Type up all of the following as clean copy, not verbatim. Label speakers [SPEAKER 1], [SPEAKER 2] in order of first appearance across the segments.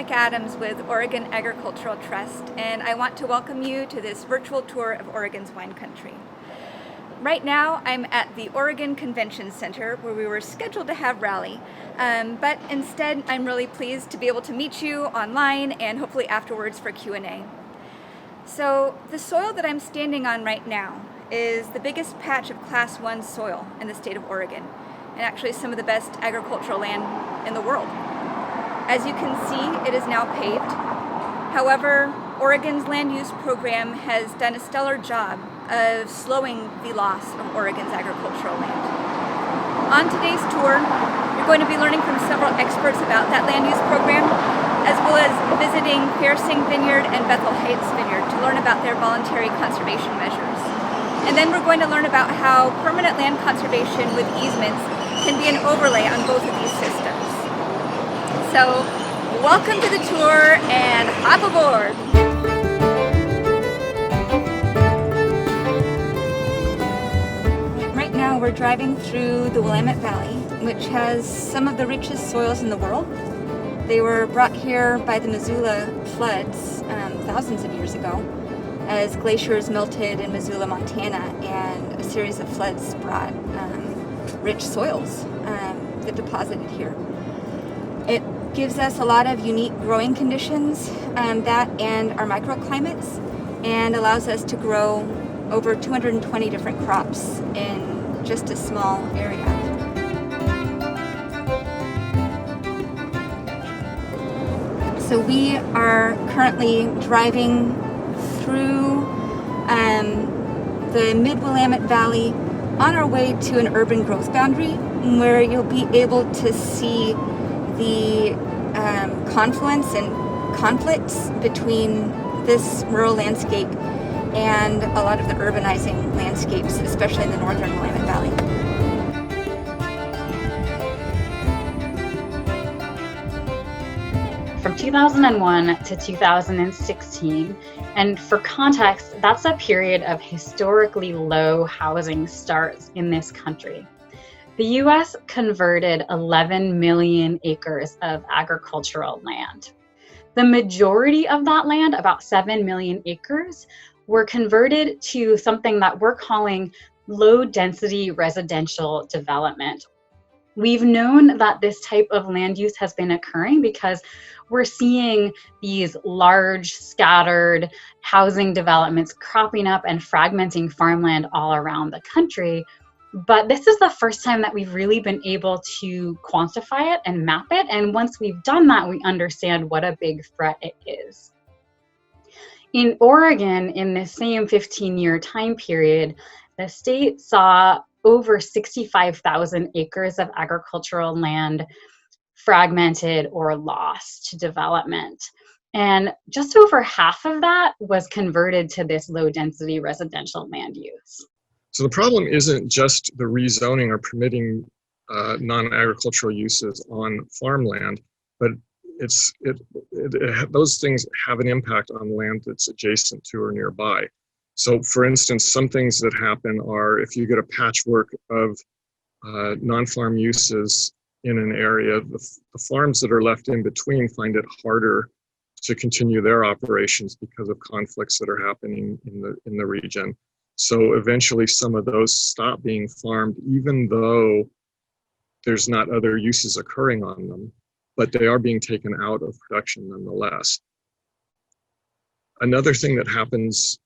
[SPEAKER 1] McAdams with Oregon Agricultural Trust, and I want to welcome you to this virtual tour of Oregon's wine country. Right now, I'm at the Oregon Convention Center where we were scheduled to have rally, but instead I'm really pleased to be able to meet you online and hopefully afterwards for Q&A. So the soil that I'm standing on right now is the biggest patch of Class 1 soil in the state of Oregon, and actually some of the best agricultural land in the world. As you can see, it is now paved. However, Oregon's land use program has done a stellar job of slowing the loss of Oregon's agricultural land. On today's tour, you're going to be learning from several experts about that land use program, as well as visiting Fair-Sing Vineyard and Bethel Heights Vineyard to learn about their voluntary conservation measures. And then we're going to learn about how permanent land conservation with easements can be an overlay on both of these systems. So, welcome to the tour and hop aboard! Right now we're driving through the Willamette Valley, which has some of the richest soils in the world. They were brought here by the Missoula floods thousands of years ago as glaciers melted in Missoula, Montana, and a series of floods brought rich soils that deposited here. It gives us a lot of unique growing conditions, that and our microclimates, and allows us to grow over 220 different crops in just a small area. So we are currently driving through the mid-Willamette Valley on our way to an urban growth boundary where you'll be able to see the confluence and conflicts between this rural landscape and a lot of the urbanizing landscapes, especially in the northern Willamette Valley.
[SPEAKER 2] From 2001 to 2016, and for context, that's a period of historically low housing starts in this country. The U.S. converted 11 million acres of agricultural land. The majority of that land, about 7 million acres, were converted to something that we're calling low-density residential development. We've known that this type of land use has been occurring because we're seeing these large, scattered housing developments cropping up and fragmenting farmland all around the country. But this is the first time that we've really been able to quantify it and map it. And once we've done that, we understand what a big threat it is. In Oregon, in this same 15-year time period, the state saw over 65,000 acres of agricultural land fragmented or lost to development. And just over half of that was converted to this low-density residential land use.
[SPEAKER 3] So the problem isn't just the rezoning or permitting non-agricultural uses on farmland, but those things have an impact on land that's adjacent to or nearby. So for instance, some things that happen are if you get a patchwork of non-farm uses in an area, the farms that are left in between find it harder to continue their operations because of conflicts that are happening in the region. So eventually some of those stop being farmed, even though there's not other uses occurring on them, but they are being taken out of production nonetheless. Another thing that happens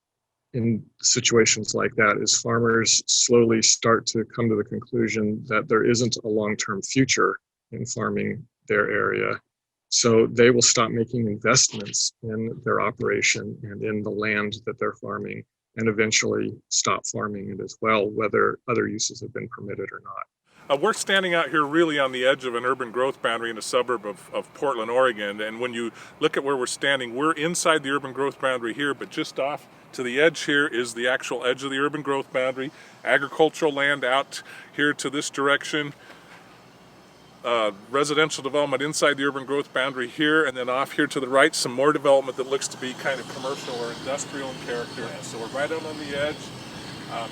[SPEAKER 3] in situations like that is farmers slowly start to come to the conclusion that there isn't a long-term future in farming their area. So they will stop making investments in their operation and in the land that they're farming, and eventually stop farming it as well, whether other uses have been permitted or not.
[SPEAKER 4] We're standing out here really on the edge of an urban growth boundary in a suburb of Portland, Oregon. And when you look at where we're standing, we're inside the urban growth boundary here, but just off to the edge here is the actual edge of the urban growth boundary. Agricultural land out here to this direction. Residential development inside the urban growth boundary here, and then off here to the right, some more development that looks to be kind of commercial or industrial in character. So we're right out on the edge.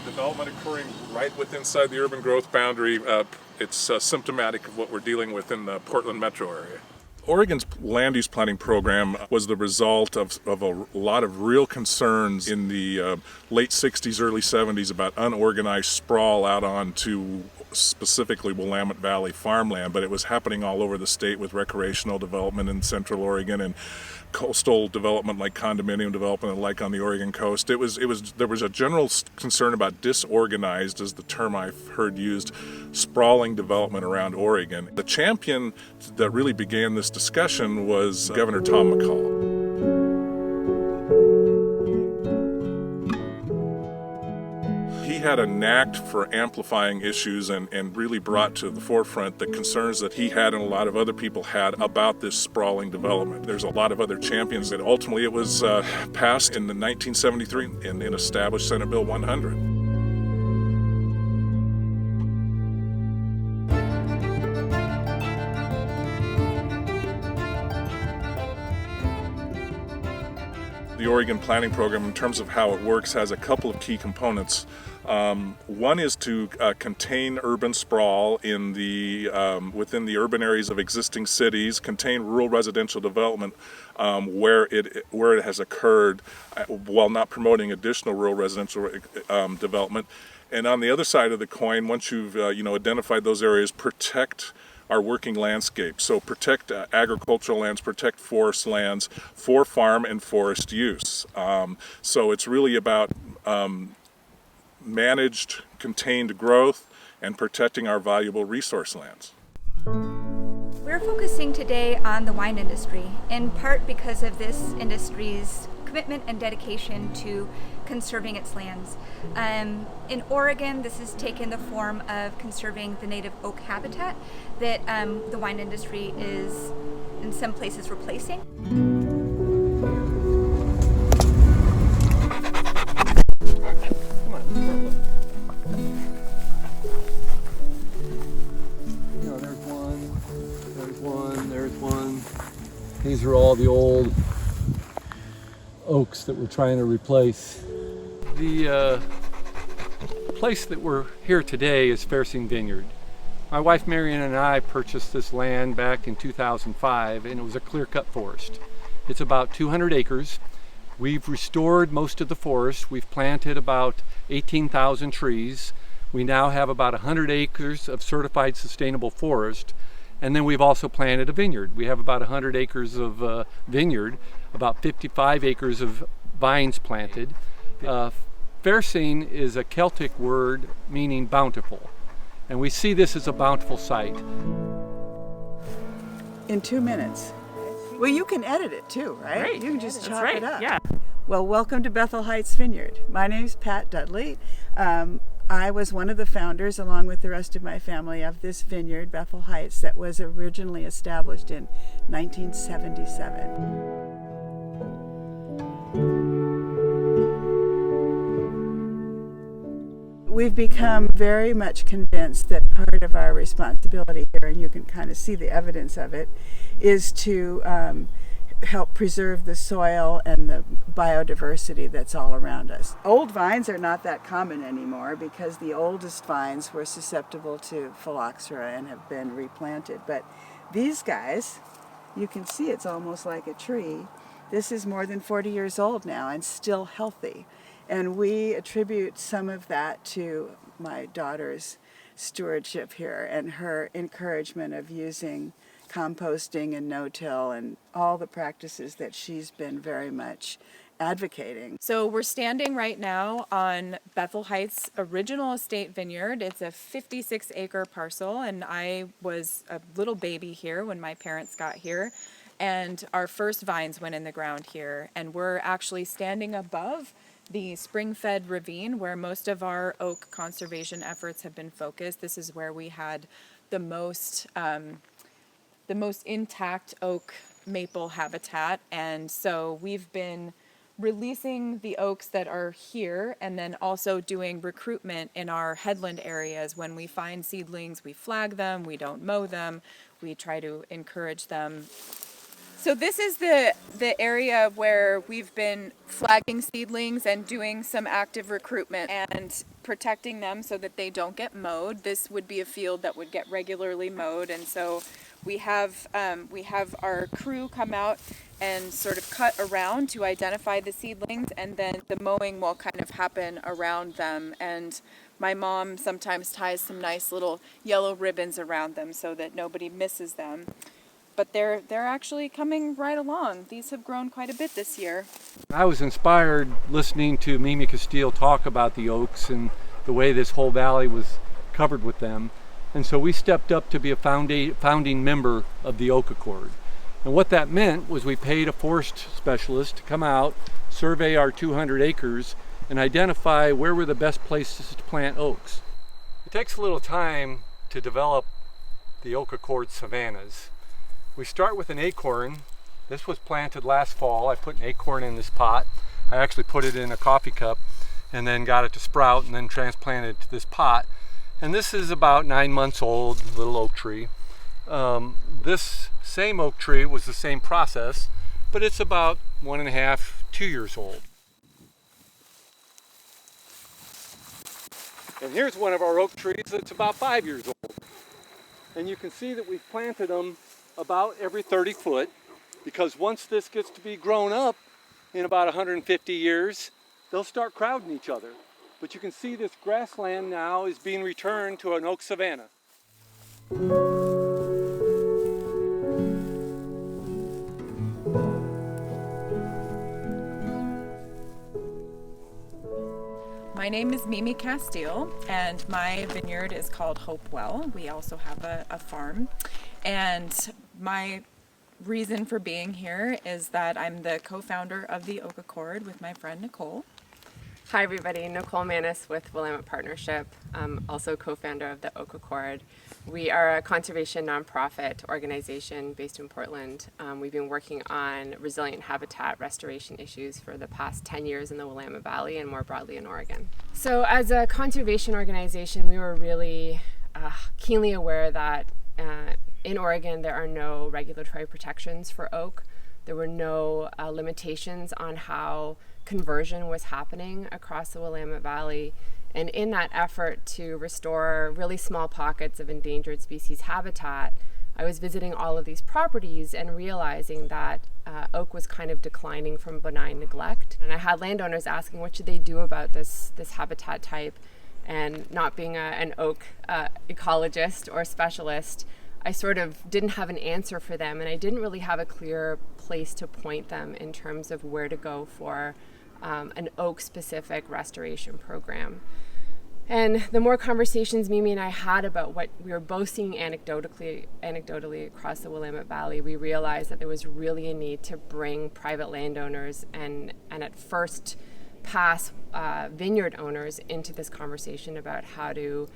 [SPEAKER 4] Development occurring right within inside the urban growth boundary. It's symptomatic of what we're dealing with in the Portland metro area. Oregon's land use planning program was the result of a lot of real concerns in the late 60s, early 70s about unorganized sprawl out onto specifically Willamette Valley farmland, but it was happening all over the state with recreational development in Central Oregon and coastal development like condominium development like on the Oregon coast. There was a general concern about disorganized, as the term I've heard used, sprawling development around Oregon. The champion that really began this discussion was Governor Tom McCall. He had a knack for amplifying issues and really brought to the forefront the concerns that he had and a lot of other people had about this sprawling development. There's a lot of other champions that ultimately it was passed in 1973 and established Senate Bill 100. The Oregon Planning Program, in terms of how it works, has a couple of key components. One is to contain urban sprawl in within the urban areas of existing cities, contain rural residential development where it has occurred, while not promoting additional rural residential development. And on the other side of the coin, once you've identified those areas, protect our working landscape. So protect agricultural lands, protect forest lands for farm and forest use. So it's really about managed, contained growth and protecting our valuable resource lands.
[SPEAKER 1] We're focusing today on the wine industry, in part because of this industry's commitment and dedication to conserving its lands. In Oregon, this has taken the form of conserving the native oak habitat that the wine industry is in some places replacing.
[SPEAKER 5] There's one. These are all the old oaks that we're trying to replace. The place that we're here today is Faircine Vineyard. My wife Marion and I purchased this land back in 2005, and it was a clear-cut forest. It's about 200 acres. We've restored most of the forest. We've planted about 18,000 trees. We now have about 100 acres of certified sustainable forest. And then we've also planted a vineyard. We have about 100 acres of vineyard, about 55 acres of vines planted. Faircine is a Celtic word meaning bountiful. And we see this as a bountiful site.
[SPEAKER 6] In 2 minutes. Well, you can edit it too, right?
[SPEAKER 7] Right.
[SPEAKER 6] You can just
[SPEAKER 7] That's
[SPEAKER 6] chop
[SPEAKER 7] right.
[SPEAKER 6] it up.
[SPEAKER 7] Yeah.
[SPEAKER 6] Well, welcome to Bethel Heights Vineyard. My name is Pat Dudley. I was one of the founders, along with the rest of my family, of this vineyard, Bethel Heights, that was originally established in 1977. We've become very much convinced that part of our responsibility here, and you can kind of see the evidence of it, is to help preserve the soil and the biodiversity that's all around us. Old vines are not that common anymore because the oldest vines were susceptible to phylloxera and have been replanted. But these guys, you can see it's almost like a tree. This is more than 40 years old now and still healthy. And we attribute some of that to my daughter's stewardship here and her encouragement of using composting and no-till and all the practices that she's been very much advocating.
[SPEAKER 7] So we're standing right now on Bethel Heights' original estate vineyard. It's a 56-acre parcel, and I was a little baby here when my parents got here, and our first vines went in the ground here, and we're actually standing above the spring-fed ravine where most of our oak conservation efforts have been focused. This is where we had the most intact oak maple habitat, and so we've been releasing the oaks that are here and then also doing recruitment in our headland areas. When we find seedlings, we flag them, we don't mow them, we try to encourage them So this is the area where we've been flagging seedlings and doing some active recruitment and protecting them so that they don't get mowed. This would be a field that would get regularly mowed, and so we have our crew come out and sort of cut around to identify the seedlings, and then the mowing will kind of happen around them. And my mom sometimes ties some nice little yellow ribbons around them so that nobody misses them. But they're actually coming right along. These have grown quite a bit this year.
[SPEAKER 5] I was inspired listening to Mimi Castile talk about the oaks and the way this whole valley was covered with them. And so we stepped up to be a founding member of the Oak Accord. And what that meant was we paid a forest specialist to come out, survey our 200 acres, and identify where were the best places to plant oaks. It takes a little time to develop the Oak Accord savannas. We start with an acorn. This was planted last fall. I put an acorn in this pot. I actually put it in a coffee cup and then got it to sprout and then transplanted it to this pot. And this is about 9 months old, little oak tree. This same oak tree was the same process, but it's about 1.5, 2 years old. And here's one of our oak trees that's about 5 years old. And you can see that we've planted them about every 30 foot, because once this gets to be grown up in about 150 years, they'll start crowding each other. But you can see this grassland now is being returned to an oak savanna.
[SPEAKER 7] My name is Mimi Castile, and my vineyard is called Hopewell. We also have a farm. And my reason for being here is that I'm the co-founder of the Oak Accord with my friend Nicole.
[SPEAKER 8] Hi everybody, Nicole Manis with Willamette Partnership. I'm also co-founder of the Oak Accord. We are a conservation nonprofit organization based in Portland. We've been working on resilient habitat restoration issues for the past 10 years in the Willamette Valley and more broadly in Oregon. So as a conservation organization, we were really keenly aware that in Oregon there are no regulatory protections for oak. There were no limitations on how conversion was happening across the Willamette Valley. And in that effort to restore really small pockets of endangered species habitat, I was visiting all of these properties and realizing that oak was kind of declining from benign neglect. And I had landowners asking what should they do about this habitat type. And not being an oak ecologist or specialist, I sort of didn't have an answer for them, and I didn't really have a clear place to point them in terms of where to go for an oak-specific restoration program. And the more conversations Mimi and I had about what we were both seeing anecdotally across the Willamette Valley, we realized that there was really a need to bring private landowners and at first pass vineyard owners into this conversation about how to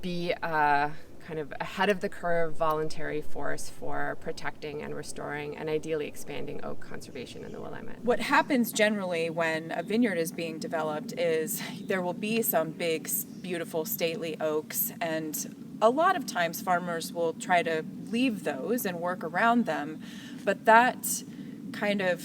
[SPEAKER 8] be kind of ahead of the curve voluntary force for protecting and restoring and ideally expanding oak conservation in the Willamette.
[SPEAKER 7] What happens generally when a vineyard is being developed is there will be some big, beautiful, stately oaks, and a lot of times farmers will try to leave those and work around them, but that kind of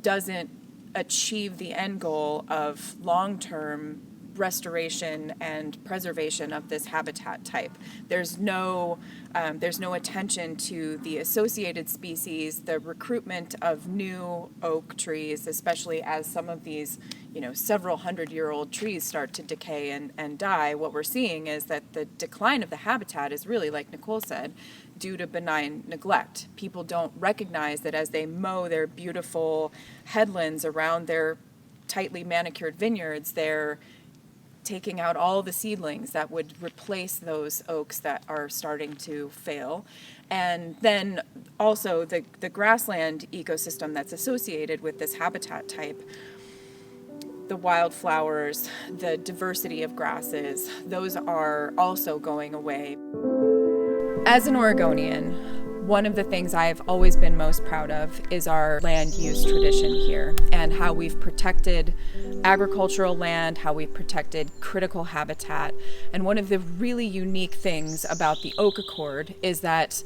[SPEAKER 7] doesn't achieve the end goal of long-term restoration and preservation of this habitat type. There's no attention to the associated species, the recruitment of new oak trees, especially as some of these, several 100-year-old trees start to decay and die. What we're seeing is that the decline of the habitat is really, like Nicole said, due to benign neglect. People don't recognize that as they mow their beautiful headlands around their tightly manicured vineyards, they're taking out all the seedlings that would replace those oaks that are starting to fail. And then also the grassland ecosystem that's associated with this habitat type, the wildflowers, the diversity of grasses, those are also going away. As an Oregonian, one of the things I've always been most proud of is our land use tradition here and how we've protected agricultural land, how we've protected critical habitat. And one of the really unique things about the Oak Accord is that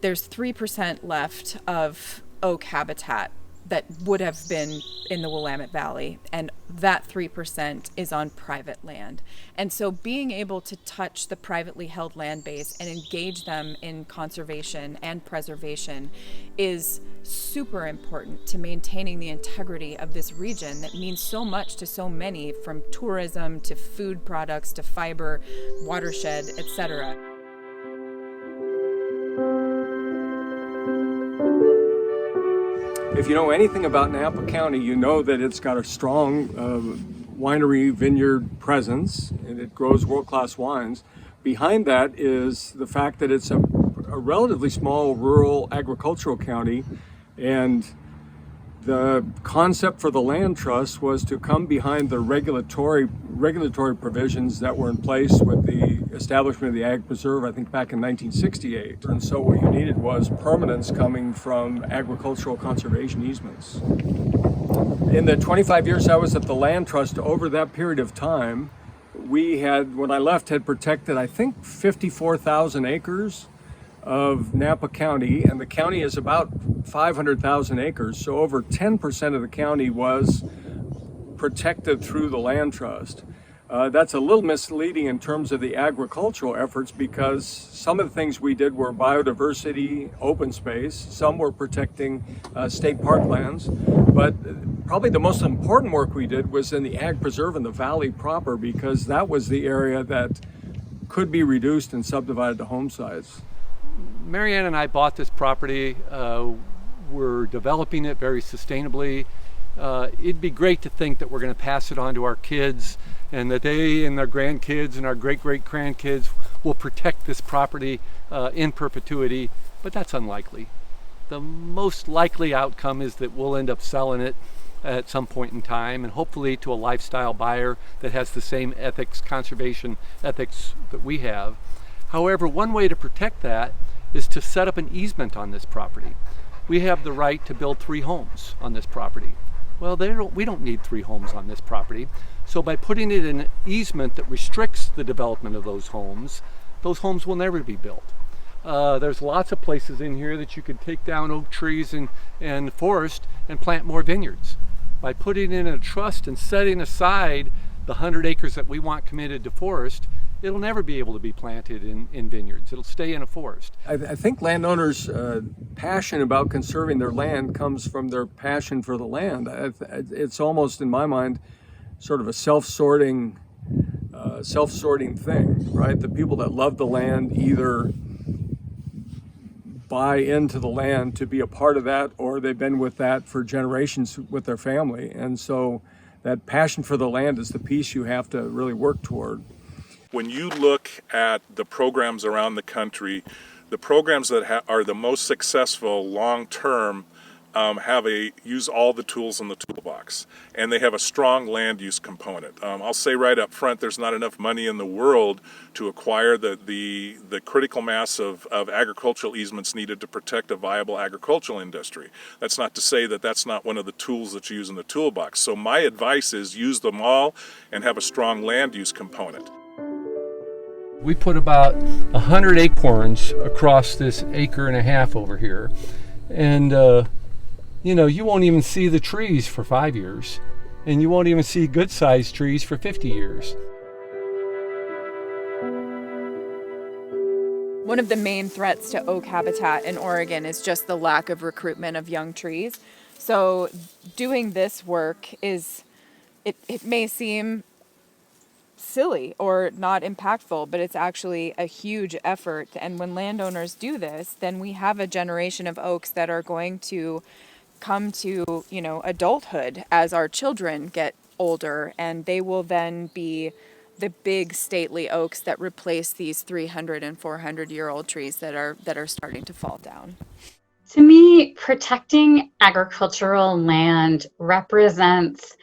[SPEAKER 7] there's 3% left of oak habitat that would have been in the Willamette Valley, and that 3% is on private land. And so being able to touch the privately held land base and engage them in conservation and preservation is super important to maintaining the integrity of this region that means so much to so many, from tourism to food products to fiber, watershed, etc.
[SPEAKER 9] If you know anything about Napa County, you know that it's got a strong winery vineyard presence, and it grows world-class wines. Behind that is the fact that it's a relatively small rural agricultural county, and the concept for the land trust was to come behind the regulatory provisions that were in place with the establishment of the Ag Preserve, I think back in 1968. And so what you needed was permanence coming from agricultural conservation easements. In the 25 years I was at the land trust, over that period of time, we had, when I left, had protected, I think, 54,000 acres of Napa County, and the county is about 500,000 acres, so over 10% of the county was protected through the land trust. That's a little misleading in terms of the agricultural efforts, because some of the things we did were biodiversity, open space, some were protecting state parklands, but probably the most important work we did was in the Ag Preserve in the valley proper, because that was the area that could be reduced and subdivided to home sites.
[SPEAKER 5] Marianne and I bought this property. We're developing it very sustainably. It'd be great to think that we're going to pass it on to our kids, and that they and their grandkids and our great-great-grandkids will protect this property in perpetuity, but that's unlikely. The most likely outcome is that we'll end up selling it at some point in time, and hopefully to a lifestyle buyer that has the same ethics, conservation ethics that we have. However, one way to protect that is to set up an easement on this property. We have the right to build 3 homes on this property. Well, we don't need 3 homes on this property. So by putting it in an easement that restricts the development of those homes will never be built. There's lots of places in here that you could take down oak trees and forest and plant more vineyards. By putting it in a trust and setting aside the 100 acres that we want committed to forest, it'll never be able to be planted in vineyards. It'll stay in a forest.
[SPEAKER 9] I think landowners' passion about conserving their land comes from their passion for the land. It's almost, in my mind, sort of a self-sorting thing, right? The people that love the land either buy into the land to be a part of that, or they've been with that for generations with their family. And so that passion for the land is the piece you have to really work toward.
[SPEAKER 4] When you look at the programs around the country, the programs that are the most successful long-term use all the tools in the toolbox, and they have a strong land use component. I'll say right up front, there's not enough money in the world to acquire the critical mass of agricultural easements needed to protect a viable agricultural industry. That's not to say that that's not one of the tools that you use in the toolbox. So my advice is use them all and have a strong land use component.
[SPEAKER 5] We put about 100 acorns across this 1.5 acres over here, and you won't even see the trees for 5 years, and you won't even see good-sized trees for 50 years.
[SPEAKER 7] One of the main threats to oak habitat in Oregon is just the lack of recruitment of young trees. So doing this work it may seem silly or not impactful, but it's actually a huge effort. And when landowners do this, then we have a generation of oaks that are going to come to, adulthood as our children get older, and they will then be the big stately oaks that replace these 300 and 400-year-old trees that are starting to fall down.
[SPEAKER 2] To me, protecting agricultural land represents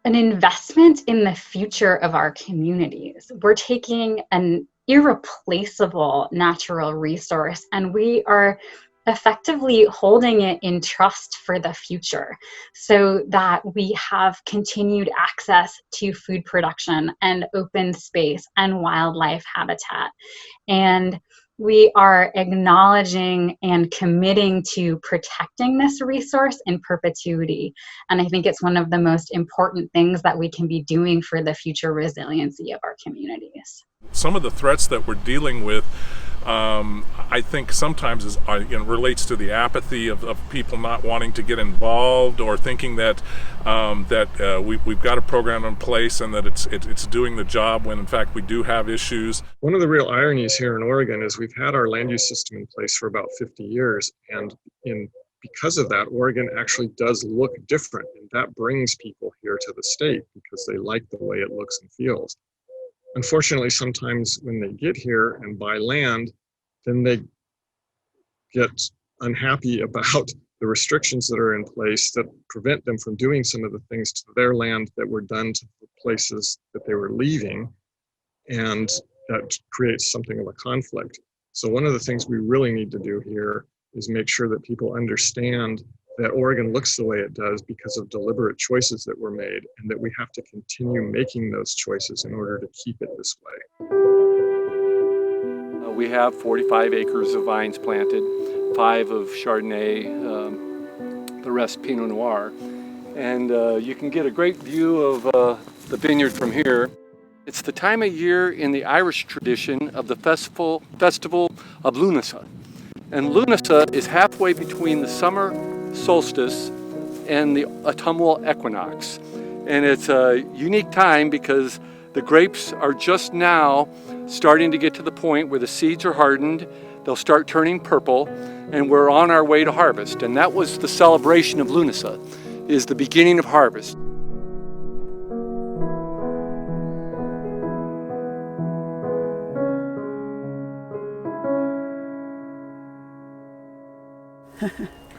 [SPEAKER 2] an investment in the future of our communities. We're taking an irreplaceable natural resource, and we are effectively holding it in trust for the future, so that we have continued access to food production and open space and wildlife habitat. And We are acknowledging and committing to protecting this resource in perpetuity. And I think it's one of the most important things that we can be doing for the future resiliency of our communities.
[SPEAKER 4] Some of the threats that we're dealing with, I think sometimes relates to the apathy of people not wanting to get involved, or thinking that we've got a program in place and that it's doing the job, when in fact we do have issues.
[SPEAKER 3] One of the real ironies here in Oregon is we've had our land use system in place for about 50 years, and because of that, Oregon actually does look different, and that brings people here to the state because they like the way it looks and feels. Unfortunately, sometimes when they get here and buy land, then they get unhappy about the restrictions that are in place that prevent them from doing some of the things to their land that were done to the places that they were leaving, and that creates something of a conflict. So one of the things we really need to do here is make sure that people understand that Oregon looks the way it does because of deliberate choices that were made, and that we have to continue making those choices in order to keep it this way.
[SPEAKER 5] We have 45 acres of vines planted, 5 of Chardonnay, the rest Pinot Noir. And you can get a great view of the vineyard from here. It's the time of year in the Irish tradition of the festival of Lunasa. And Lunasa is halfway between the summer solstice and the autumnal equinox. And it's a unique time because the grapes are just now starting to get to the point where the seeds are hardened, they'll start turning purple, and we're on our way to harvest. And that was the celebration of Lunasa, is the beginning of harvest.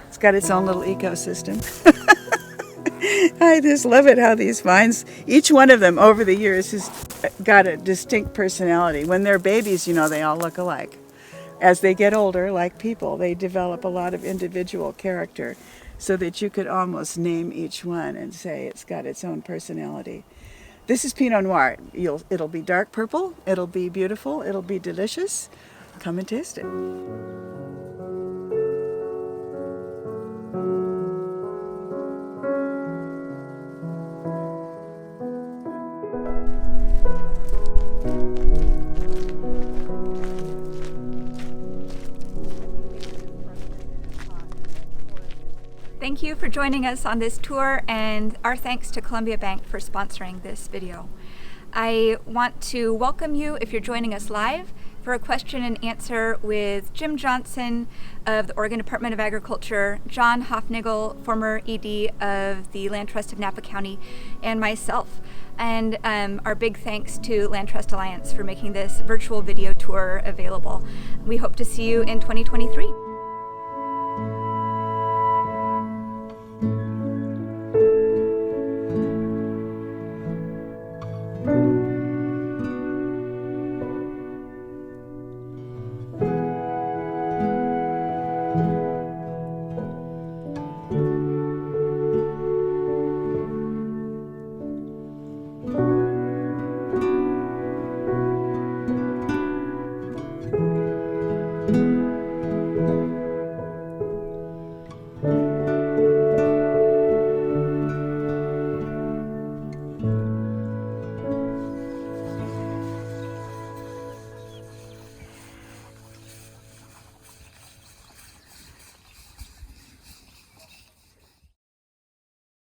[SPEAKER 6] It's got its own little ecosystem. I just love it how these vines, each one of them over the years has got a distinct personality. When they're babies, you know, they all look alike. As they get older, like people, they develop a lot of individual character so that you could almost name each one and say it's got its own personality. This is Pinot Noir. It'll be dark purple, it'll be beautiful, it'll be delicious. Come and taste it.
[SPEAKER 1] Thank you for joining us on this tour, and our thanks to Columbia Bank for sponsoring this video. I want to welcome you, if you're joining us live, for a question and answer with Jim Johnson of the Oregon Department of Agriculture, John Hofnagel, former ED of the Land Trust of Napa County, and myself. And our big thanks to Land Trust Alliance for making this virtual video tour available. We hope to see you in 2023.